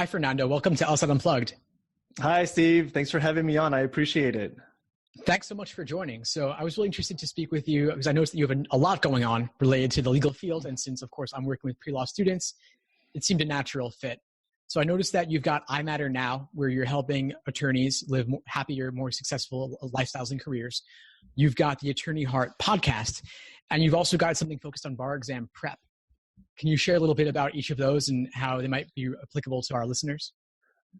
Hi, Fernando. Welcome to LSAT Unplugged. Hi, Steve. Thanks for having me on. I appreciate it. Thanks so much for joining. So I was really interested to speak with you because I noticed that you have a lot going on related to the legal field. And since, of course, I'm working with pre-law students, it seemed a natural fit. So I noticed that you've got I Matter Now, where you're helping attorneys live happier, more successful lifestyles and careers. You've got the Attorney Heart podcast, and you've also got something focused on bar exam prep. Can you share a little bit about each of those and how they might be applicable to our listeners?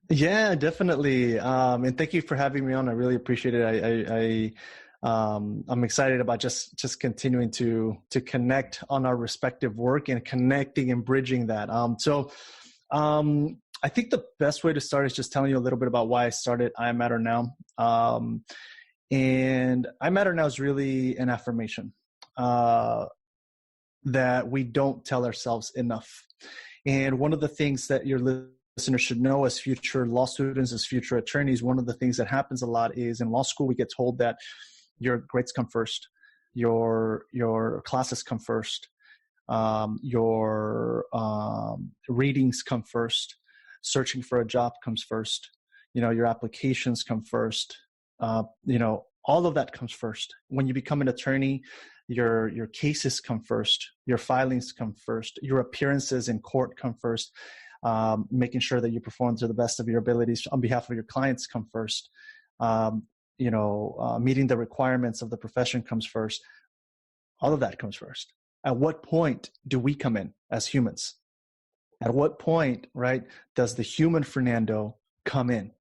Yeah, definitely. And thank you for having me on. I really appreciate it. I'm excited about just continuing to connect on our respective work and connecting and bridging that. I think the best way to start is just telling you a little bit about why I started I Matter Now. And I Matter Now is really an affirmation that we don't tell ourselves enough. And one of the things that your listeners should know as future law students, as future attorneys, one of the things that happens a lot is in law school, we get told that your grades come first, your classes come first, your readings come first, searching for a job comes first, your applications come first, all of that comes first. When you become an attorney, your cases come first, your filings come first, your appearances in court come first, making sure that you perform to the best of your abilities on behalf of your clients come first, meeting the requirements of the profession comes first. All of that comes first. At what point do we come in as humans? At what point, right, does the human Fernando come in?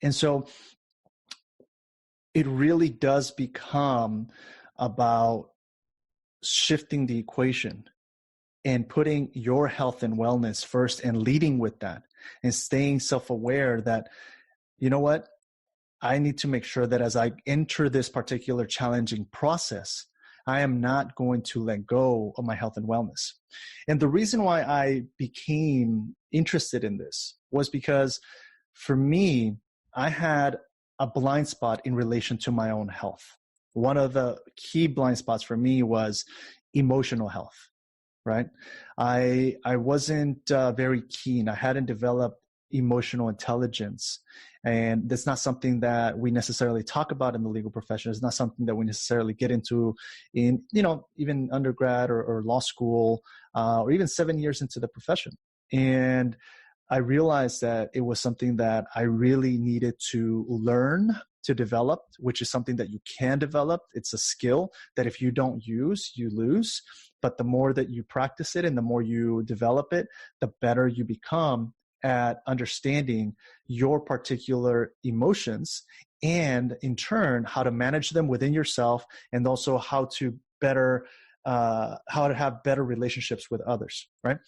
And so it really does become about shifting the equation and putting your health and wellness first and leading with that and staying self-aware that, you know what, I need to make sure that as I enter this particular challenging process, I am not going to let go of my health and wellness. And the reason why I became interested in this was because for me, I had a blind spot in relation to my own health. One of the key blind spots for me was emotional health, right? I wasn't very keen. I hadn't developed emotional intelligence. And that's not something that we necessarily talk about in the legal profession. It's not something that we necessarily get into in, even undergrad or law school, or even 7 years into the profession. And I realized that it was something that I really needed to learn to develop, which is something that you can develop. It's a skill that if you don't use, you lose. But the more that you practice it and the more you develop it, the better you become at understanding your particular emotions and in turn, how to manage them within yourself and also how to have better relationships with others, right?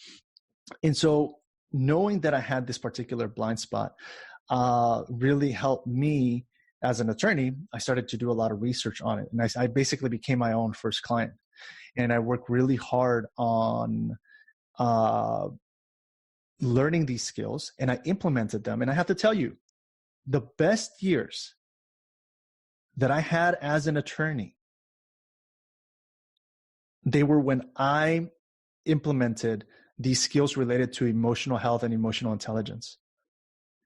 And so knowing that I had this particular blind spot really helped me as an attorney. I started to do a lot of research on it. And I basically became my own first client. And I worked really hard on learning these skills, and I implemented them. And I have to tell you, the best years that I had as an attorney, they were when I implemented these skills related to emotional health and emotional intelligence.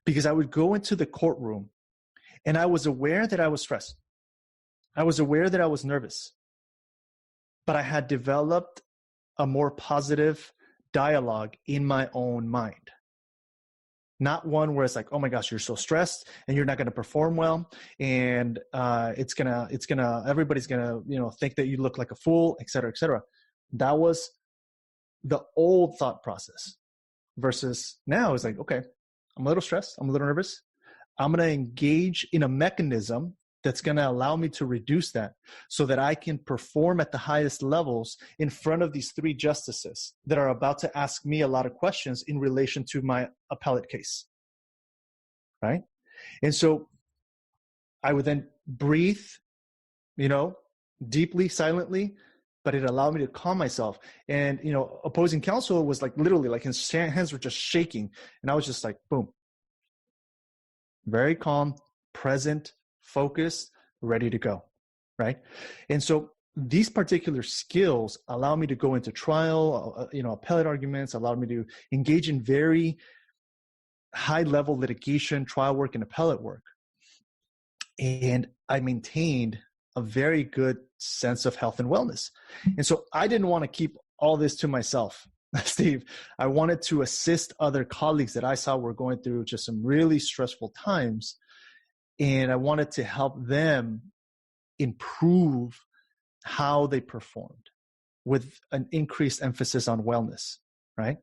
Because I would go into the courtroom and I was aware that I was stressed. I was aware that I was nervous. But I had developed a more positive dialogue in my own mind. Not one where it's like, oh my gosh, you're so stressed and you're not going to perform well. And everybody's going to, think that you look like a fool, et cetera, et cetera. That was the old thought process versus now it's like, okay, I'm a little stressed. I'm a little nervous. I'm going to engage in a mechanism that's going to allow me to reduce that so that I can perform at the highest levels in front of these three justices that are about to ask me a lot of questions in relation to my appellate case, right? And so I would then breathe, deeply, silently, but it allowed me to calm myself. And, opposing counsel was like literally like his hands were just shaking. And I was just like, boom, very calm, present, focused, ready to go, right? And so these particular skills allow me to go into trial, appellate arguments, allow me to engage in very high-level litigation, trial work, and appellate work. And I maintained a very good sense of health and wellness. And so I didn't want to keep all this to myself, Steve. I wanted to assist other colleagues that I saw were going through just some really stressful times. And I wanted to help them improve how they performed with an increased emphasis on wellness, right?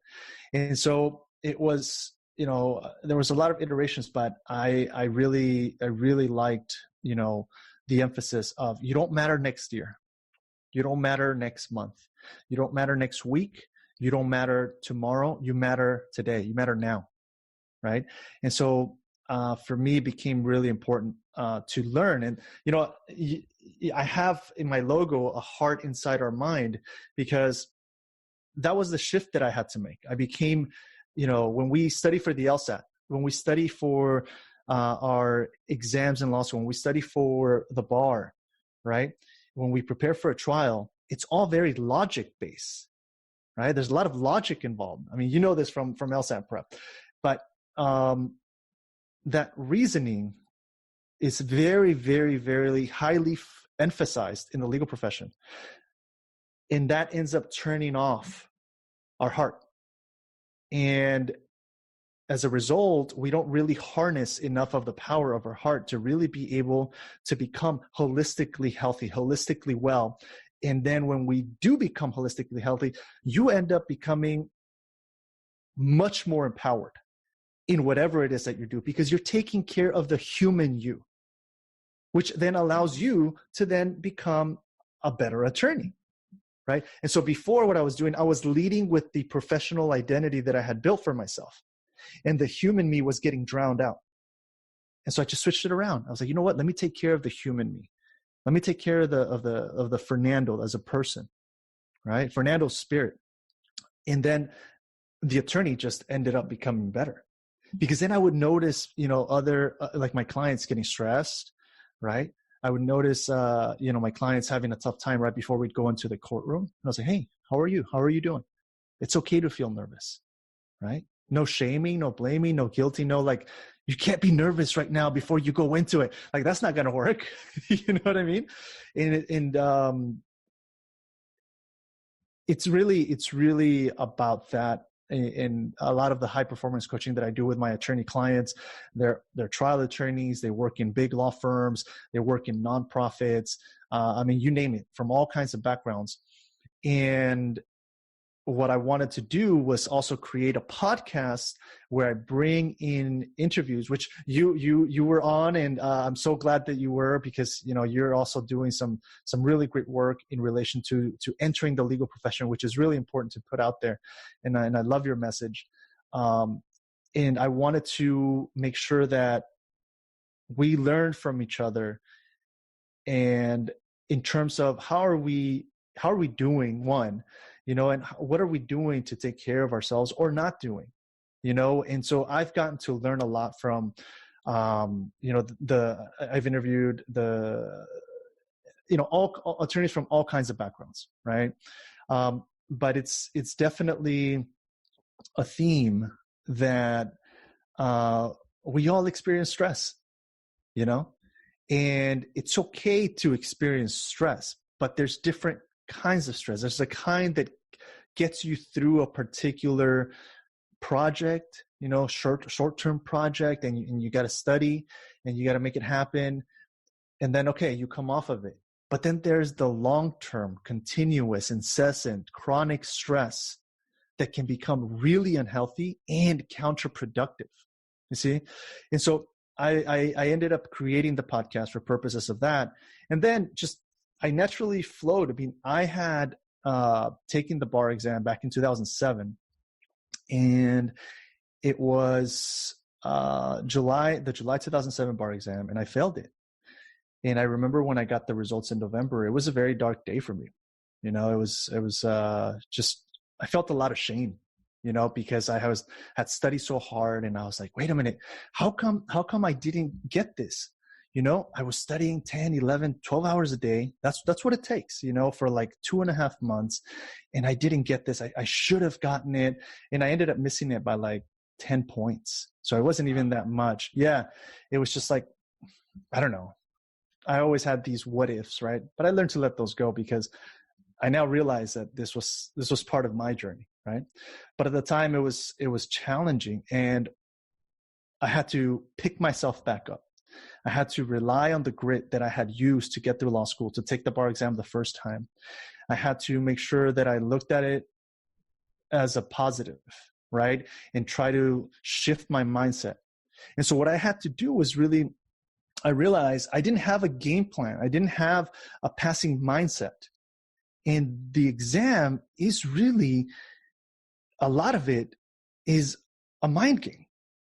And so it was, there was a lot of iterations, but I really liked, the emphasis of, you don't matter next year. You don't matter next month. You don't matter next week. You don't matter tomorrow. You matter today. You matter now, right? And so for me, it became really important to learn. And, I have in my logo a heart inside our mind, because that was the shift that I had to make. I became, when we study for the LSAT, when we study for our exams in law school, when we study for the bar, right? When we prepare for a trial, it's all very logic-based, right? There's a lot of logic involved. I mean, you know this from LSAT prep, but that reasoning is very, very, very highly emphasized in the legal profession. And that ends up turning off our heart. And as a result, we don't really harness enough of the power of our heart to really be able to become holistically healthy, holistically well. And then when we do become holistically healthy, you end up becoming much more empowered in whatever it is that you do, because you're taking care of the human you, which then allows you to then become a better attorney, right? And so before, what I was doing, I was leading with the professional identity that I had built for myself, and the human me was getting drowned out. And so I just switched it around. I was like, you know what? Let me take care of the human me. Let me take care of the Fernando as a person, right? Fernando's spirit. And then the attorney just ended up becoming better, because then I would notice, other like my clients getting stressed, right? I would notice, my clients having a tough time right before we'd go into the courtroom. And I was like, hey, how are you? How are you doing? It's okay to feel nervous, right? No shaming, no blaming, no guilty, no like, you can't be nervous right now before you go into it. Like, that's not going to work. You know what I mean? And it's really about that. In a lot of the high performance coaching that I do with my attorney clients, they're trial attorneys, they work in big law firms, they work in nonprofits. You name it, from all kinds of backgrounds. And what I wanted to do was also create a podcast where I bring in interviews, which you were on, and I'm so glad that you were, because you're also doing some really great work in relation to entering the legal profession, which is really important to put out there, and I love your message. And I wanted to make sure that we learn from each other, and in terms of how are we doing, one, and what are we doing to take care of ourselves or not doing, and so I've gotten to learn a lot from, I've interviewed all attorneys from all kinds of backgrounds, right? But it's definitely a theme that we all experience stress, and it's okay to experience stress, but there's different kinds of stress. There's a kind that gets you through a particular project, short-term project, and you got to study and you got to make it happen. And then, okay, you come off of it. But then there's the long-term, continuous, incessant, chronic stress that can become really unhealthy and counterproductive. You see? And so I ended up creating the podcast for purposes of that. And then I naturally flowed. I had taken the bar exam back in 2007, and it was the July 2007 bar exam, and I failed it. And I remember when I got the results in November, it was a very dark day for me. It was just, I felt a lot of shame, because I had studied so hard, and I was like, wait a minute, how come I didn't get this? I was studying 10, 11, 12 hours a day. That's what it takes, for like 2.5 months. And I didn't get this. I should have gotten it. And I ended up missing it by like 10 points. So it wasn't even that much. Yeah. It was just like, I don't know. I always had these what ifs, right? But I learned to let those go because I now realize that this was part of my journey, right? But at the time it was challenging, and I had to pick myself back up. I had to rely on the grit that I had used to get through law school, to take the bar exam the first time. I had to make sure that I looked at it as a positive, right? And try to shift my mindset. And so what I had to do was I realized I didn't have a game plan. I didn't have a passing mindset. And the exam is really, a lot of it is a mind game,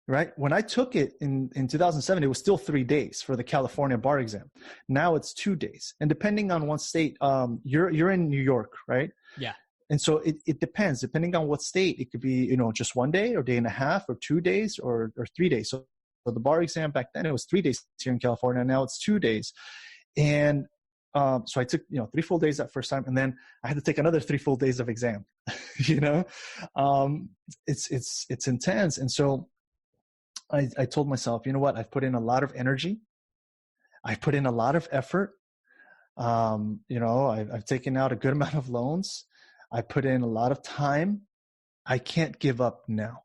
right? When I took it in 2007, it was still 3 days for the California bar exam. Now it's 2 days. And depending on what state, you're in New York, right? Yeah. And so it depends. Depending on what state, it could be, just 1 day or day and a half or 2 days or 3 days. So the bar exam back then, it was 3 days here in California. Now it's 2 days. And so I took, 3 full days that first time. And then I had to take another 3 full days of exam, it's intense. And so I told myself, you know what? I've put in a lot of energy. I've put in a lot of effort. I've taken out a good amount of loans. I put in a lot of time. I can't give up now.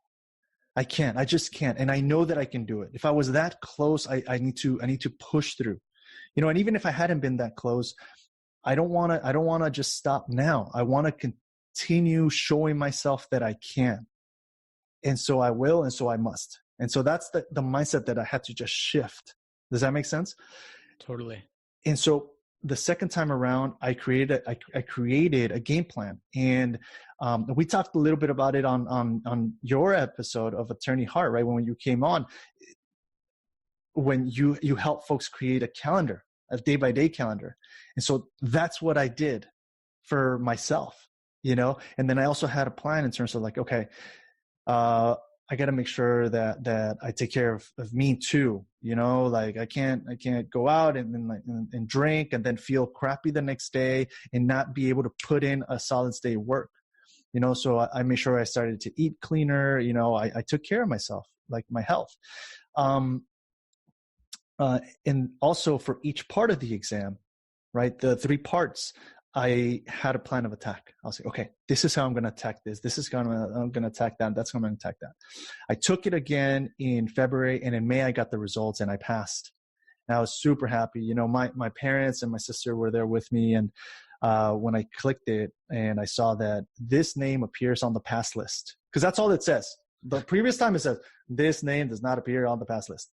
I can't. I just can't. And I know that I can do it. If I was that close, I need to push through. And even if I hadn't been that close, I don't want to just stop now. I want to continue showing myself that I can. And so I will, and so I must. And so that's the mindset that I had to just shift. Does that make sense? Totally. And so the second time around, I created a game plan, and we talked a little bit about it on your episode of Attorney Heart, right? When you came on, when you help folks create a calendar, a day-by-day calendar. And so that's what I did for myself, and then I also had a plan in terms of like, okay, I got to make sure that I take care of me too. Like I can't go out and drink and then feel crappy the next day and not be able to put in a solid day work. So I made sure I started to eat cleaner. I took care of myself, like my health. And also for each part of the exam, right? The 3 parts, I had a plan of attack. I'll say, okay, this is how I'm going to attack this. This is how I'm going to attack that. That's how I'm going to attack that. I took it again in February, and in May I got the results and I passed. And I was super happy. My parents and my sister were there with me. And when I clicked it and I saw that this name appears on the pass list, because that's all it says. The previous time it says, this name does not appear on the pass list.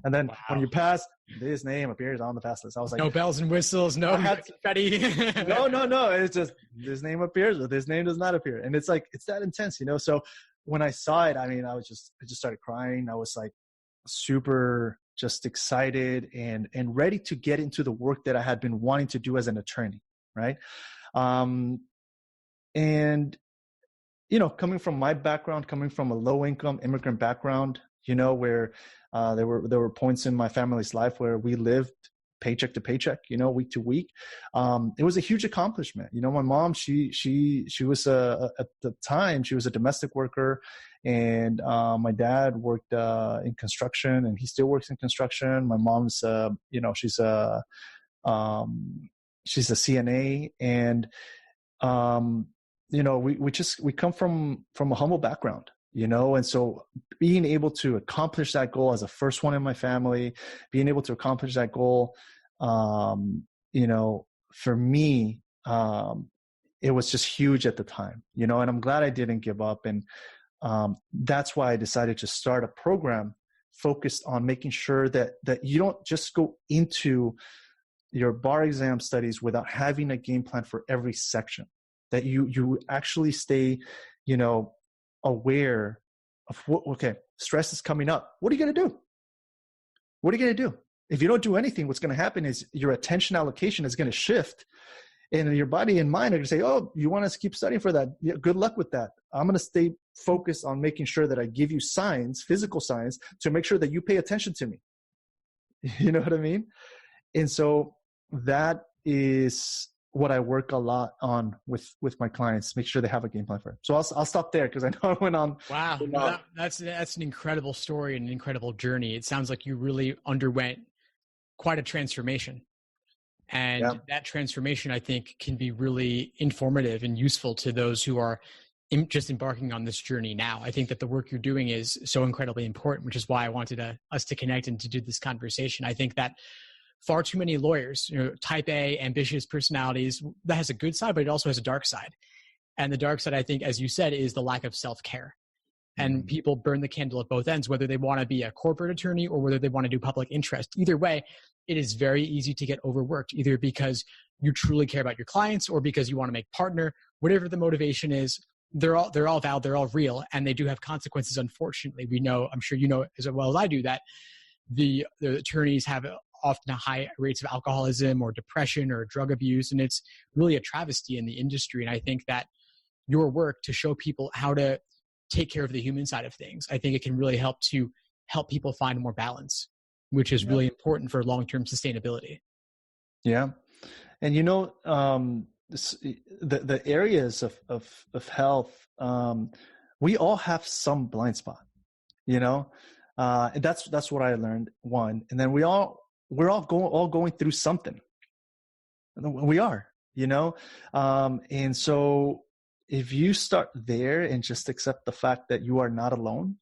And then when you pass, this name appears on the pass list. I was like, no bells and whistles, no confetti. No. It's just this name appears or this name does not appear. And it's like, it's that intense, So when I saw it, I just started crying. I was like super just excited and ready to get into the work that I had been wanting to do as an attorney. Right. And, coming from my background, coming from a low income immigrant background, where there were points in my family's life where we lived paycheck to paycheck, week to week. It was a huge accomplishment. My mom, she was at the time, she was a domestic worker, and my dad worked in construction, and he still works in construction. My mom's, she's a CNA, and we come from a humble background. And so being able to accomplish that goal as the first one in my family, being able to accomplish that goal, for me, it was just huge at the time, and I'm glad I didn't give up. And that's why I decided to start a program focused on making sure that you don't just go into your bar exam studies without having a game plan for every section, that you actually stay, aware of stress is coming up. What are you going to do? What are you going to do? If you don't do anything, what's going to happen is your attention allocation is going to shift, and your body and mind are going to say, oh, you want to keep studying for that? Yeah, good luck with that. I'm going to stay focused on making sure that I give you signs, physical signs, to make sure that you pay attention to me. You know what I mean? And so that is what I work a lot on with my clients. Make sure they have a game plan for it. So I'll stop there because I know I went on. Wow, no, that's an incredible story and an incredible journey. It sounds like you really underwent quite a transformation. And that transformation, I think, can be really informative and useful to those who are just embarking on this journey now. I think that the work you're doing is so incredibly important, which is why I wanted us to connect and to do this conversation. I think that far too many lawyers, type A, ambitious personalities, that has a good side, but it also has a dark side. And the dark side, I think, as you said, is the lack of self-care. And people burn the candle at both ends, whether they want to be a corporate attorney or whether they want to do public interest. Either way, it is very easy to get overworked, either because you truly care about your clients or because you want to make partner. Whatever the motivation is, they're all valid, they're all real, and they do have consequences. Unfortunately, we know, I'm sure you know as well as I do, that the attorneys have often high rates of alcoholism or depression or drug abuse, and it's really a travesty in the industry. And I think that your work to show people how to take care of the human side of things, I think it can really help people find more balance, which is really important for long-term sustainability. Yeah. And the areas of health, we all have some blind spot, and that's what I learned, one. And then we're all going through something. We are, and so if you start there and just accept the fact that you are not alone,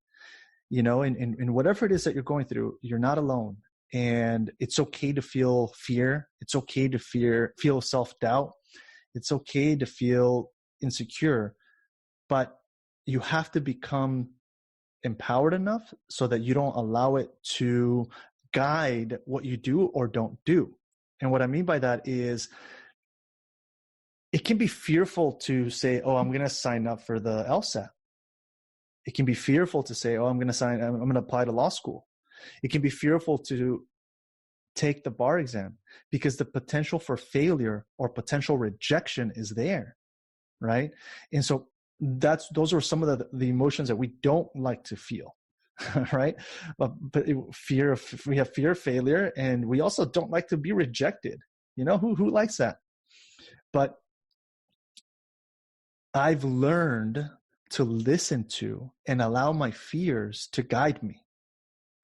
in whatever it is that you're going through, you're not alone. And it's okay to feel fear. It's okay to feel self-doubt. It's okay to feel insecure, but you have to become empowered enough so that you don't allow it to guide what you do or don't do. And what I mean by that is, it can be fearful to say, oh, I'm going to sign up for the LSAT. It can be fearful to say, oh, I'm going to apply to law school. It can be fearful to take the bar exam because the potential for failure or potential rejection is there, right? And so those are some of the emotions that we don't like to feel, right? But we have fear of failure, and we also don't like to be rejected. Who likes that? But I've learned to listen to and allow my fears to guide me,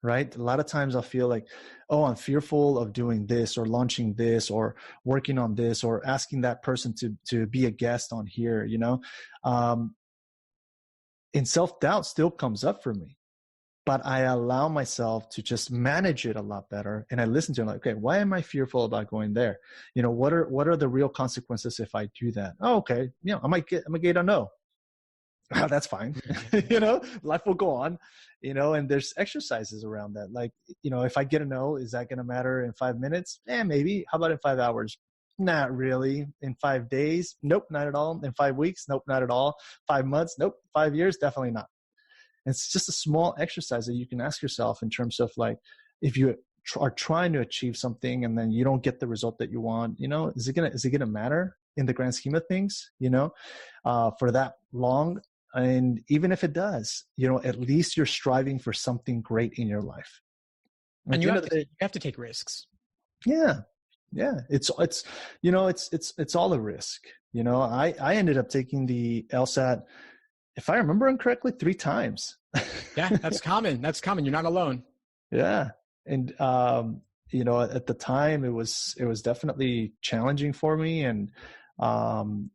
right? A lot of times I'll feel like, oh, I'm fearful of doing this or launching this or working on this or asking that person to be a guest on here, and self-doubt still comes up for me. But I allow myself to just manage it a lot better. And I listen to it like, okay, why am I fearful about going there? What are the real consequences if I do that? Oh, okay. I might get a no. Oh, that's fine. Life will go on, and there's exercises around that. Like, if I get a no, is that going to matter in 5 minutes? Maybe. How about in 5 hours? Not really. In 5 days? Nope, not at all. In 5 weeks? Nope, not at all. 5 months? Nope. 5 years? Definitely not. It's just a small exercise that you can ask yourself in terms of like, if you are trying to achieve something and then you don't get the result that you want, is it gonna matter in the grand scheme of things, for that long? And even if it does, at least you're striving for something great in your life. And you have to take risks. Yeah. It's all a risk. I ended up taking the LSAT, if I remember incorrectly, 3 times. Yeah, that's common. That's common. You're not alone. Yeah. And, at the time it was definitely challenging for me. And,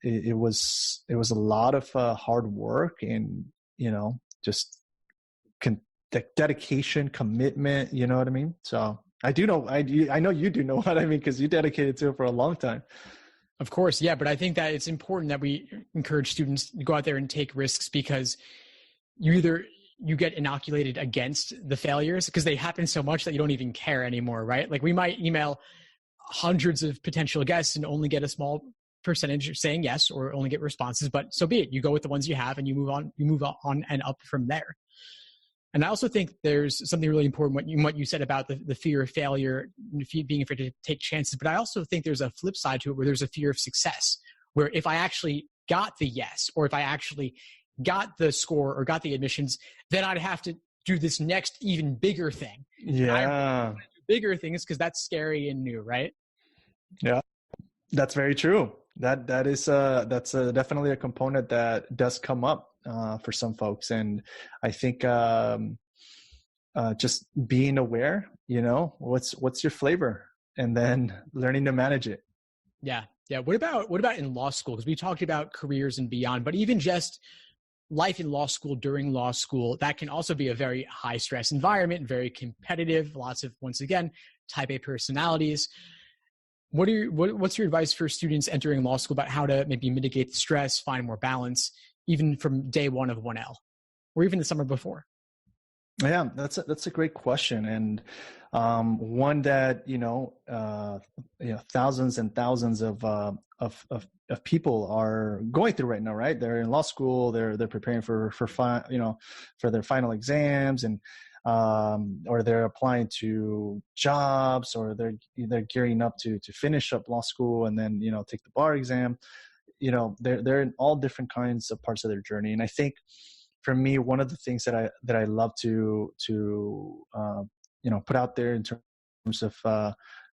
it was a lot of hard work and, just dedication, commitment, you know what I mean? So I know you do know what I mean, because you dedicated to it for a long time. Of course, yeah, but I think that it's important that we encourage students to go out there and take risks, because you get inoculated against the failures because they happen so much that you don't even care anymore, right? Like, we might email hundreds of potential guests and only get a small percentage saying yes, or only get responses, but so be it. You go with the ones you have and you move on and up from there. And I also think there's something really important what you said about the fear of failure, being afraid to take chances. But I also think there's a flip side to it, where there's a fear of success, where if I actually got the yes, or if I actually got the score or got the admissions, then I'd have to do this next even bigger thing. Yeah. Bigger things, because that's scary and new, right? Yeah, that's very true. That's definitely a component that does come up for some folks, and I think just being aware, what's your flavor, and then learning to manage it. Yeah. Yeah. What about in law school? Because we talked about careers and beyond, but even just life in law school, during law school, that can also be a very high stress environment, very competitive, lots of, once again, type A personalities. What's your advice for students entering law school about how to maybe mitigate the stress, find more balance, even from day one of 1L, or even the summer before? Yeah, that's a great question, and one that thousands and thousands of people are going through right now. Right, they're in law school, they're preparing for their final exams, and or they're applying to jobs, or they're gearing up to finish up law school and then take the bar exam. They're in all different kinds of parts of their journey, and I think, for me, one of the things that I love to put out there in terms of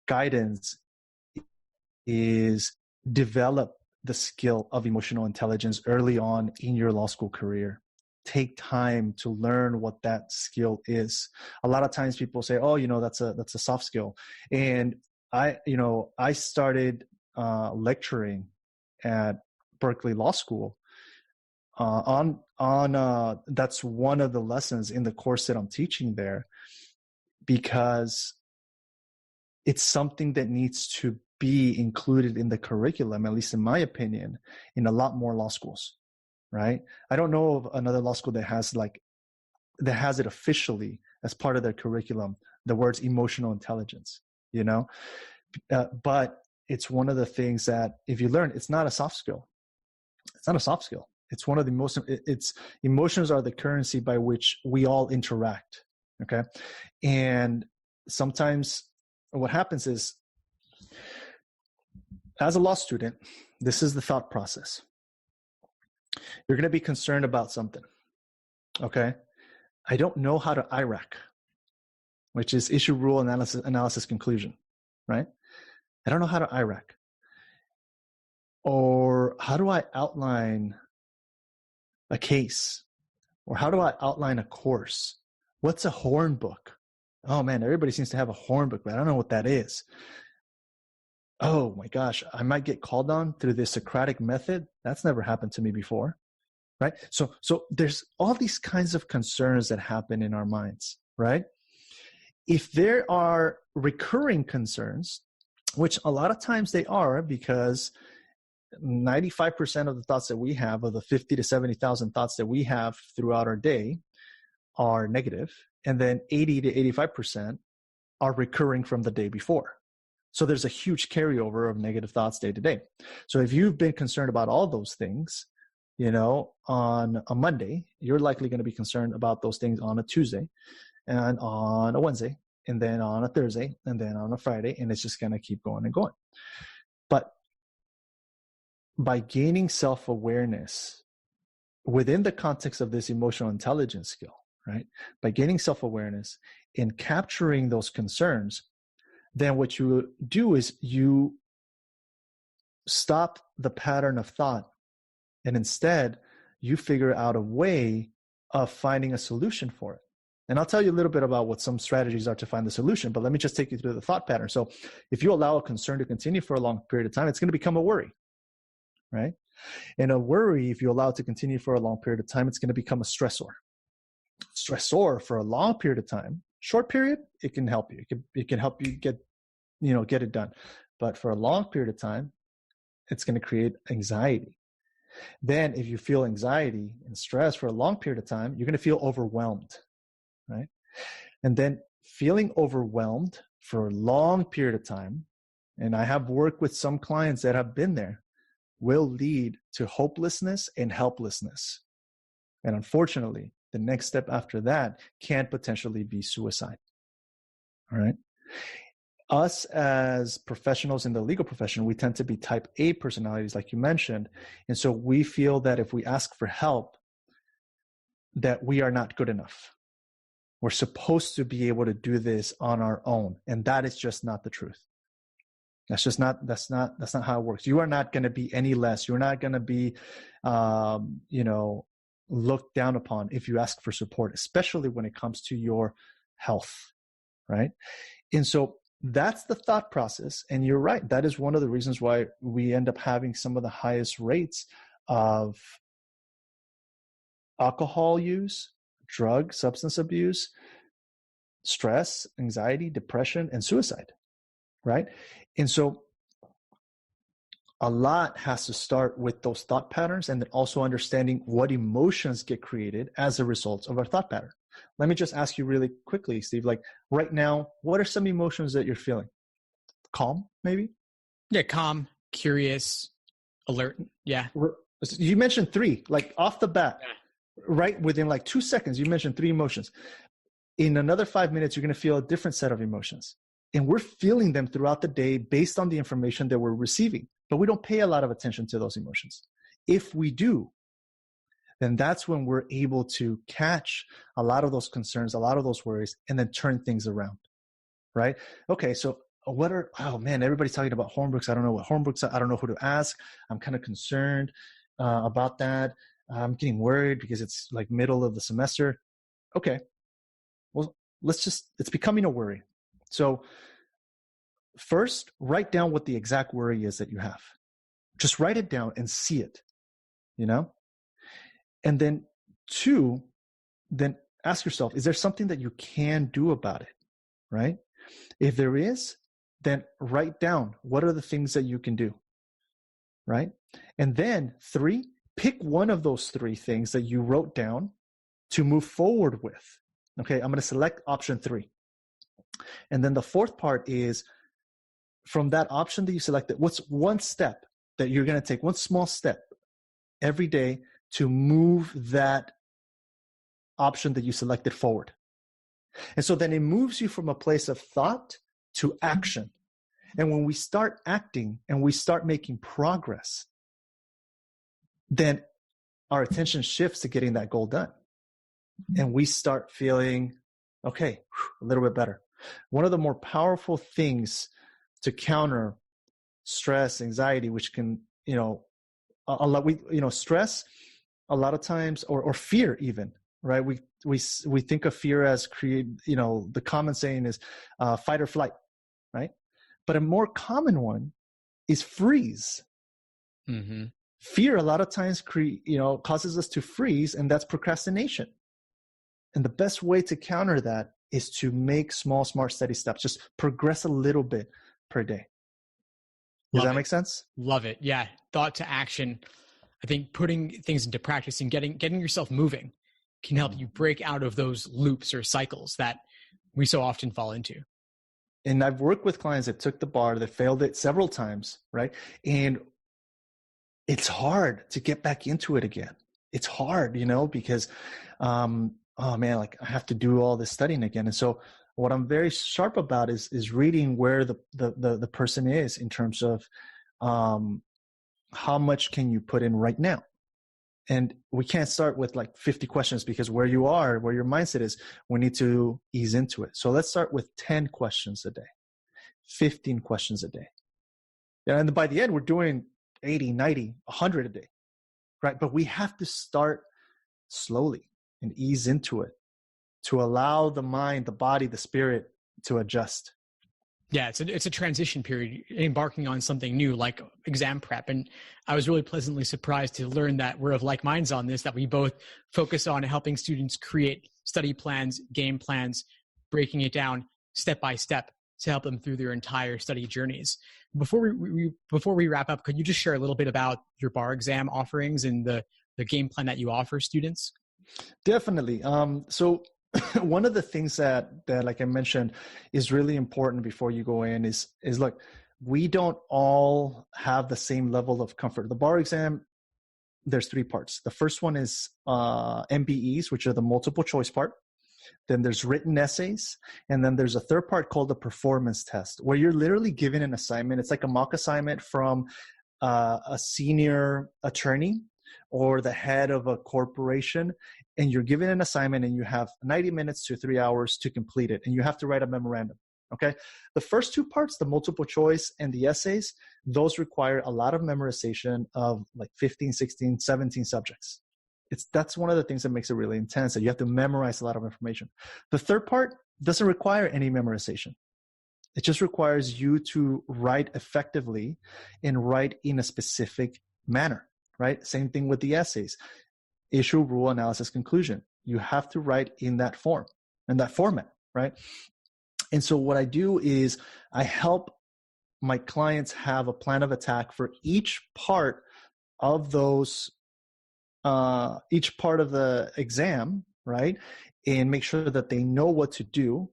guidance is develop the skill of emotional intelligence early on in your law school career. Take time to learn what that skill is. A lot of times people say, "Oh, that's a soft skill," and I started lecturing at Berkeley Law School. That's one of the lessons in the course that I'm teaching there, because it's something that needs to be included in the curriculum, at least in my opinion, in a lot more law schools, right? I don't know of another law school that has it officially as part of their curriculum, the words emotional intelligence, but it's one of the things that, if you learn, it's not a soft skill. It's not a soft skill. It's one of the most, emotions are the currency by which we all interact. Okay. And sometimes what happens is, as a law student, this is the thought process. You're going to be concerned about something. Okay. I don't know how to IRAC, which is issue, rule, analysis, conclusion, right? I don't know how to IRAC. Or how do I outline a case? Or how do I outline a course? What's a horn book? Oh man, everybody seems to have a horn book, but I don't know what that is. Oh my gosh, I might get called on through the Socratic method. That's never happened to me before, right? So there's all these kinds of concerns that happen in our minds, right? If there are recurring concerns, which a lot of times they are, because 95% of the thoughts that we have, of the 50 to 70,000 thoughts that we have throughout our day, are negative, and then 80 to 85% are recurring from the day before. So there's a huge carryover of negative thoughts day to day. So if you've been concerned about all those things, on a Monday, you're likely going to be concerned about those things on a Tuesday, and on a Wednesday, and then on a Thursday, and then on a Friday, and it's just going to keep going and going. But by gaining self-awareness within the context of this emotional intelligence skill, right? By gaining self-awareness and capturing those concerns, then what you do is you stop the pattern of thought, and instead you figure out a way of finding a solution for it. And I'll tell you a little bit about what some strategies are to find the solution, but let me just take you through the thought pattern. So if you allow a concern to continue for a long period of time, it's going to become a worry, right? And a worry, if you allow it to continue for a long period of time, it's going to become a stressor. Stressor for a long period of time, short period, it can help you. It can help you get it done. But for a long period of time, it's going to create anxiety. Then if you feel anxiety and stress for a long period of time, you're going to feel overwhelmed, right? And then feeling overwhelmed for a long period of time, and I have worked with some clients that have been there, will lead to hopelessness and helplessness. And unfortunately, the next step after that can potentially be suicide. All right. Us as professionals in the legal profession, we tend to be type A personalities, like you mentioned. And so we feel that if we ask for help, that we are not good enough. We're supposed to be able to do this on our own. And that is just not the truth. That's not how it works. You are not going to be any less. You're not going to be, looked down upon if you ask for support, especially when it comes to your health, right? And so that's the thought process. And you're right. That is one of the reasons why we end up having some of the highest rates of alcohol use, drug, substance abuse, stress, anxiety, depression, and suicide, right? And so a lot has to start with those thought patterns, and then also understanding what emotions get created as a result of our thought pattern. Let me just ask you really quickly, Steve, like right now, what are some emotions that you're feeling? Calm, maybe? Yeah, calm, curious, alert. Yeah. You mentioned 3, like off the bat, right? Within like 2 seconds, you mentioned 3 emotions. In another 5 minutes, you're going to feel a different set of emotions. And we're feeling them throughout the day based on the information that we're receiving. But we don't pay a lot of attention to those emotions. If we do, then that's when we're able to catch a lot of those concerns, a lot of those worries, and then turn things around, right? Okay, so everybody's talking about Hornbrook's. I don't know what Hornbrook's. I don't know who to ask. I'm kind of concerned about that. I'm getting worried because it's like middle of the semester. Okay, well, it's becoming a worry. So first, write down what the exact worry is that you have. Just write it down and see it, And then 2, then ask yourself, is there something that you can do about it, right? If there is, then write down what are the things that you can do, right? And then 3, pick one of those 3 things that you wrote down to move forward with. Okay, I'm going to select option 3. And then the 4th part is, from that option that you selected, what's one step that you're going to take, one small step every day to move that option that you selected forward. And so then it moves you from a place of thought to action. And when we start acting and we start making progress, then our attention shifts to getting that goal done. And we start feeling, okay, a little bit better. One of the more powerful things to counter stress, anxiety, which can, stress a lot of times, or fear even, right? We think of fear as the common saying is fight or flight, right? But a more common one is freeze. Mm-hmm. Fear a lot of times causes us to freeze, and that's procrastination. And the best way to counter that is to make small, smart, steady steps. Just progress a little bit per day. Does that make sense? Love it. Yeah. Thought to action. I think putting things into practice and getting yourself moving can help you break out of those loops or cycles that we so often fall into. And I've worked with clients that took the bar, that failed it several times, right? And it's hard to get back into it again. It's hard, because, like I have to do all this studying again. And so what I'm very sharp about is reading where the person is in terms of how much can you put in right now. And we can't start with like 50 questions, because where you are, where your mindset is, we need to ease into it. So let's start with 10 questions a day, 15 questions a day. And by the end, we're doing 80, 90, 100 a day, right? But we have to start slowly and ease into it to allow the mind, the body, the spirit to adjust. Yeah, it's a transition period, embarking on something new like exam prep. And I was really pleasantly surprised to learn that we're of like minds on this, that we both focus on helping students create study plans, game plans, breaking it down step by step to help them through their entire study journeys. Before we wrap up, could you just share a little bit about your bar exam offerings and the game plan that you offer students? Definitely. So one of the things that like I mentioned is really important before you go in is look, we don't all have the same level of comfort. The bar exam, there's 3 parts. The first one is MBEs, which are the multiple choice part. Then there's written essays. And then there's a 3rd part called the performance test, where you're literally given an assignment. It's like a mock assignment from a senior attorney or the head of a corporation. And you're given an assignment and you have 90 minutes to 3 hours to complete it. And you have to write a memorandum. Okay. The first two parts, the multiple choice and the essays, those require a lot of memorization of like 15, 16, 17 subjects. That's one of the things that makes it really intense, that you have to memorize a lot of information. The third part doesn't require any memorization. It just requires you to write effectively and write in a specific manner, right? Same thing with the essays. Issue, rule, analysis, conclusion. You have to write in that form, in that format, right? And so what I do is I help my clients have a plan of attack for each part of those, each part of the exam, right? And make sure that they know what to do.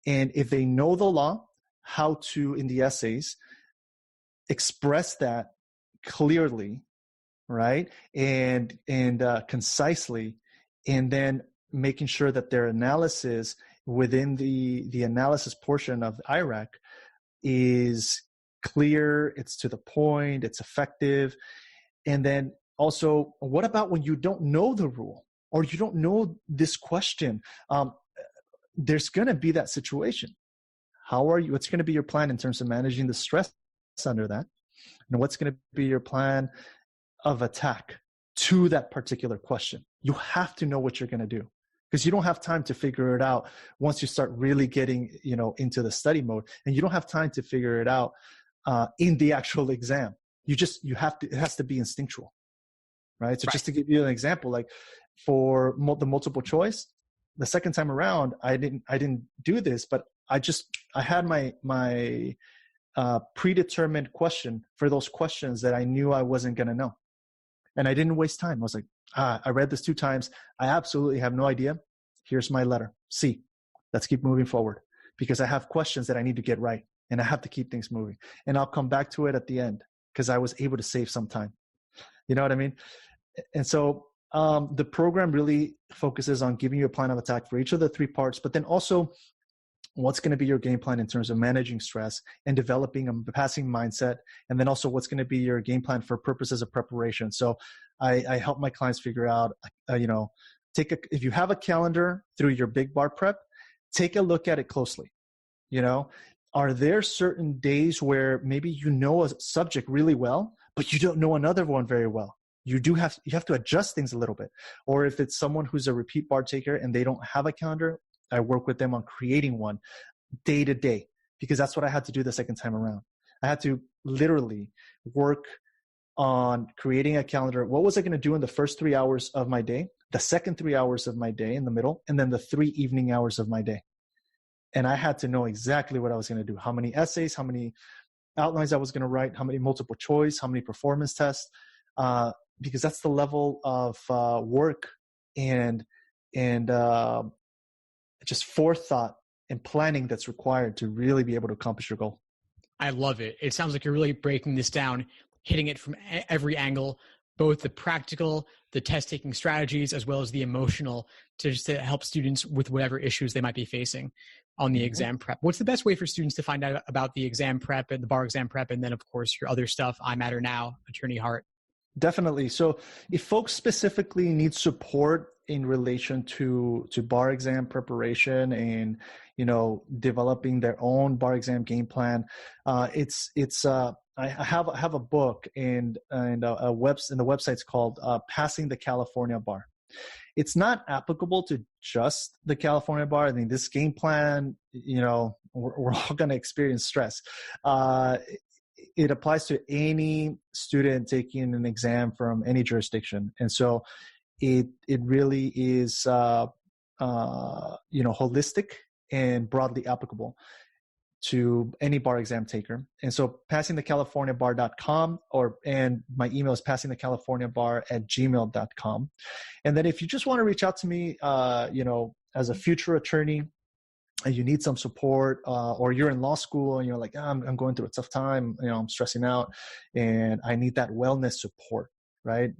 And if they know the law, how to, in the essays, express that clearly, right? And concisely, and then making sure that their analysis within the analysis portion of IRAC is clear, it's to the point, it's effective. And then also, what about when you don't know the rule or you don't know this question? There's going to be that situation. What's going to be your plan in terms of managing the stress under that? And what's going to be your plan of attack to that particular question? You have to know what you're going to do, because you don't have time to figure it out once you start really getting, into the study mode, and you don't have time to figure it out in the actual exam. It has to be instinctual, right? So just to give you an example, like for the multiple choice, the second time around, I didn't do this, but I had my predetermined question for those questions that I knew I wasn't going to know. And I didn't waste time. I was like, I read this 2 times. I absolutely have no idea. Here's my letter. C. Let's keep moving forward, because I have questions that I need to get right, and I have to keep things moving. And I'll come back to it at the end, because I was able to save some time. You know what I mean? And so the program really focuses on giving you a plan of attack for each of the 3 parts, but then also what's going to be your game plan in terms of managing stress and developing a passing mindset, and then also what's going to be your game plan for purposes of preparation. So I help my clients figure out, if you have a calendar through your big bar prep, take a look at it closely. Are there certain days where maybe you know a subject really well, but you don't know another one very well? You have to adjust things a little bit. Or if it's someone who's a repeat bar taker and they don't have a calendar, I work with them on creating one day to day, because that's what I had to do the second time around. I had to literally work on creating a calendar. What was I going to do in the first 3 hours of my day, the second 3 hours of my day in the middle, and then the 3 evening hours of my day? And I had to know exactly what I was going to do. How many essays, how many outlines I was going to write, how many multiple choice, how many performance tests, because that's the level of work and just forethought and planning that's required to really be able to accomplish your goal. I love it. It sounds like you're really breaking this down, hitting it from every angle, both the practical, the test-taking strategies, as well as the emotional, to help students with whatever issues they might be facing on the exam prep. What's the best way for students to find out about the exam prep and the bar exam prep, and then, of course, your other stuff, I Matter Now, Attorney Heart? Definitely. So if folks specifically need support in relation to bar exam preparation and, developing their own bar exam game plan, I have a book and the website's called Passing the California Bar. It's not applicable to just the California bar. I mean, this game plan, we're all going to experience stress. It applies to any student taking an exam from any jurisdiction. And so it really is, holistic and broadly applicable to any bar exam taker. And so passingthecaliforniabar.com, and my email is passingthecaliforniabar@gmail.com. And then if you just want to reach out to me, as a future attorney, and you need some support, or you're in law school and you're like, I'm going through a tough time, I'm stressing out and I need that wellness support, right?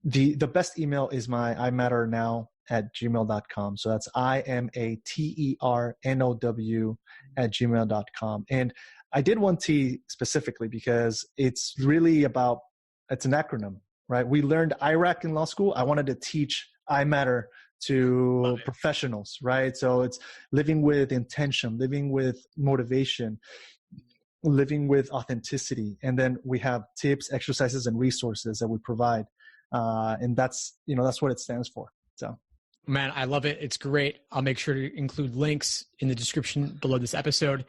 The best email is my imatternow@gmail.com. So that's imatternow@gmail.com. And I did one T specifically because it's really it's an acronym, right? We learned IRAC in law school. I wanted to teach I Matter to professionals, right? So it's living with intention, living with motivation, living with authenticity. And then we have tips, exercises, and resources that we provide. And that's what it stands for. So, man, I love it. It's great. I'll make sure to include links in the description below this episode.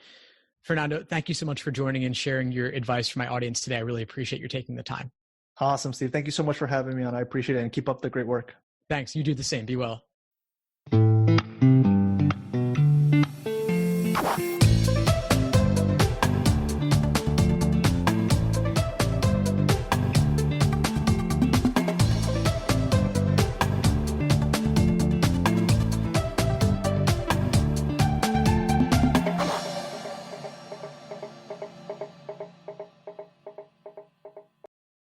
Fernando, thank you so much for joining and sharing your advice for my audience today. I really appreciate you taking the time. Awesome, Steve. Thank you so much for having me on. I appreciate it, and keep up the great work. Thanks. You do the same. Be well.